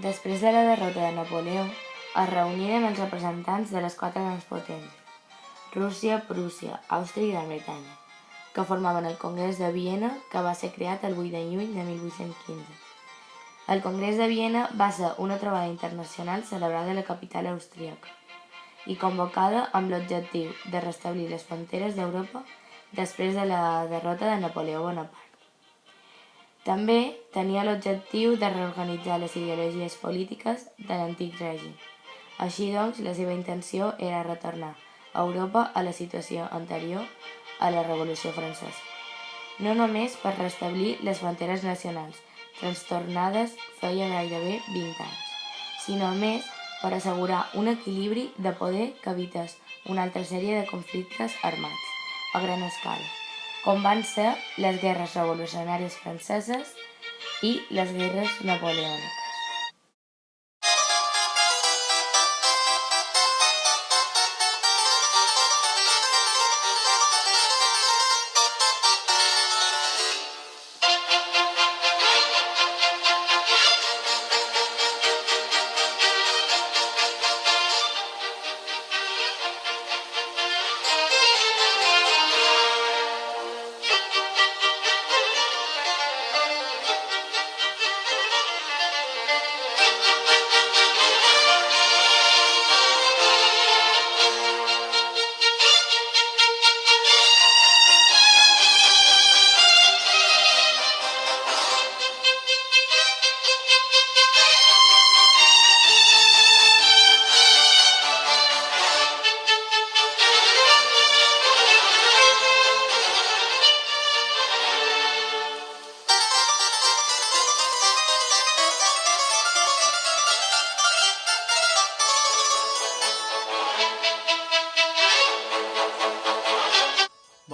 Després de la derrota de Napoleó, es reuniren els representants de les quatre grans potències, Rússia, Prússia, Àustria i Gran Bretanya, que formaven el Congrés de Viena, que va ser creat el 8 de juny de 1815. El Congrés de Viena va ser una trobada internacional celebrada a la capital austríaca i convocada amb l'objectiu de restablir les fronteres d'Europa després de la derrota de Napoleó Bonaparte. També tenia l'objectiu de reorganitzar les ideologies polítiques de l'antic règim. Així doncs, la seva intenció era retornar a Europa a la situació anterior a la Revolució Francesa. No només per restablir les fronteres nacionals, trastornades feia gairebé 20 anys, sinó a més per assegurar un equilibri de poder que evités una altra sèrie de conflictes armats a gran escala, com van ser les guerres revolucionàries franceses i les guerres napoleòniques.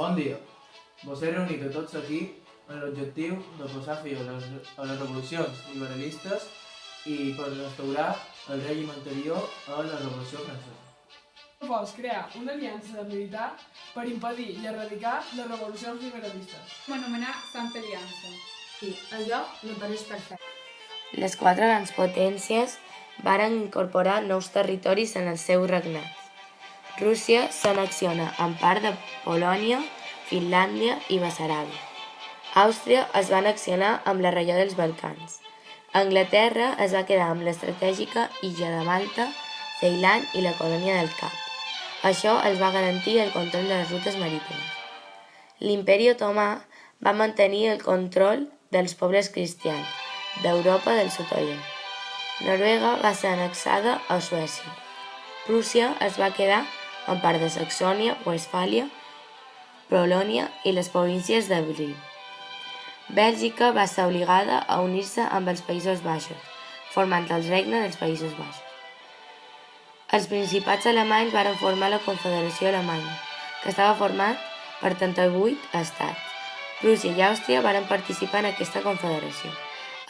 Bon dia. Vos he reunit a tots aquí amb l'objectiu de posar fi a les revolucions liberalistes i per restaurar el règim anterior a la Revolució Francesa. Vols crear una aliança militar per impedir i erradicar les revolucions liberalistes. M'anomenar Santa Aliança. Sí, això me pareix perfecte. Les quatre grans potències varen incorporar nous territoris en els seus regnats. Rússia s'annexiona en part de Polònia, Finlàndia i Bessaràbia. Àustria es va annexionar amb la regió dels Balcans. Anglaterra es va quedar amb l'estratègica illa de Malta, Ceilan i la colònia del Cap. Això els va garantir el control de les rutes marítimes. L'Imperi Otomà va mantenir el control dels pobles cristians d'Europa del Sud-Orient. Noruega va ser annexada a Suècia. Prússia es va quedar amb part de Saxònia, Westfàlia, Polònia i les províncies de Brno. Bèlgica va ser obligada a unir-se amb els Països Baixos, formant el Regne dels Països Baixos. Els principats alemanys varen formar la Confederació Alemanya, que estava format per 38 estats. Prússia i Àustria varen participar en aquesta confederació.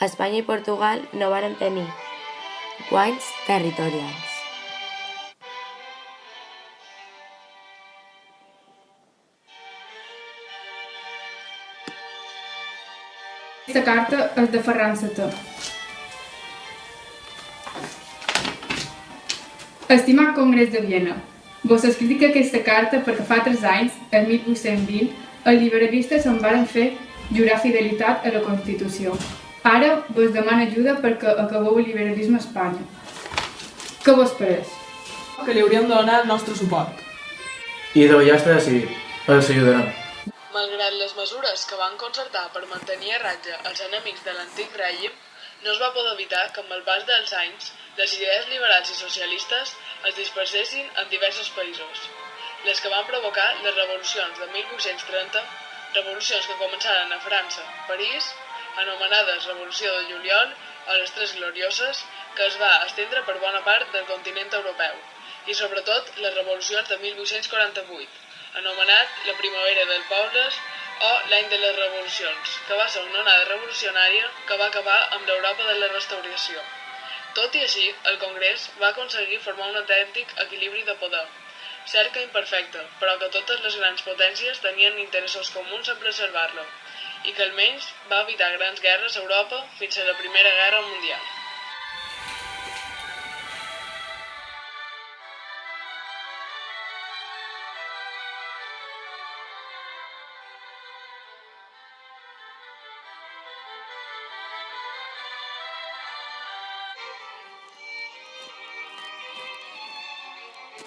Espanya i Portugal no varen tenir guanys territorials. Aquesta carta és de Ferran Setè. Estimat Congrés de Viena, vos escric aquesta carta perquè fa 3 anys, el 1820, els liberalistes se'n varen fer jurar fidelitat a la Constitució. Ara vos demano ajuda perquè acabeu el liberalisme a Espanya. Què vos pareix? Que li hauríem de donar el nostre suport. Idò, ja està decidit. Els ajudarem. Malgrat les mesures que van concertar per mantenir a ratlla els enemics de l'antic règim, no es va poder evitar que amb el pas dels anys les idees liberals i socialistes es dispersessin en diversos països. Les que van provocar les revolucions de 1830, revolucions que començaren a França, París, anomenades Revolució de Juliol o les Tres Glorioses, que es va estendre per bona part del continent europeu, i sobretot les revolucions de 1848, anomenat la Primavera dels Pobles o l'any de les revolucions, que va ser una onada revolucionària que va acabar amb l'Europa de la Restauració. Tot i així, el Congrés va aconseguir formar un autèntic equilibri de poder, cert que imperfecte, però que totes les grans potències tenien interessos comuns en preservar-lo, i que almenys va evitar grans guerres a Europa fins a la Primera Guerra Mundial.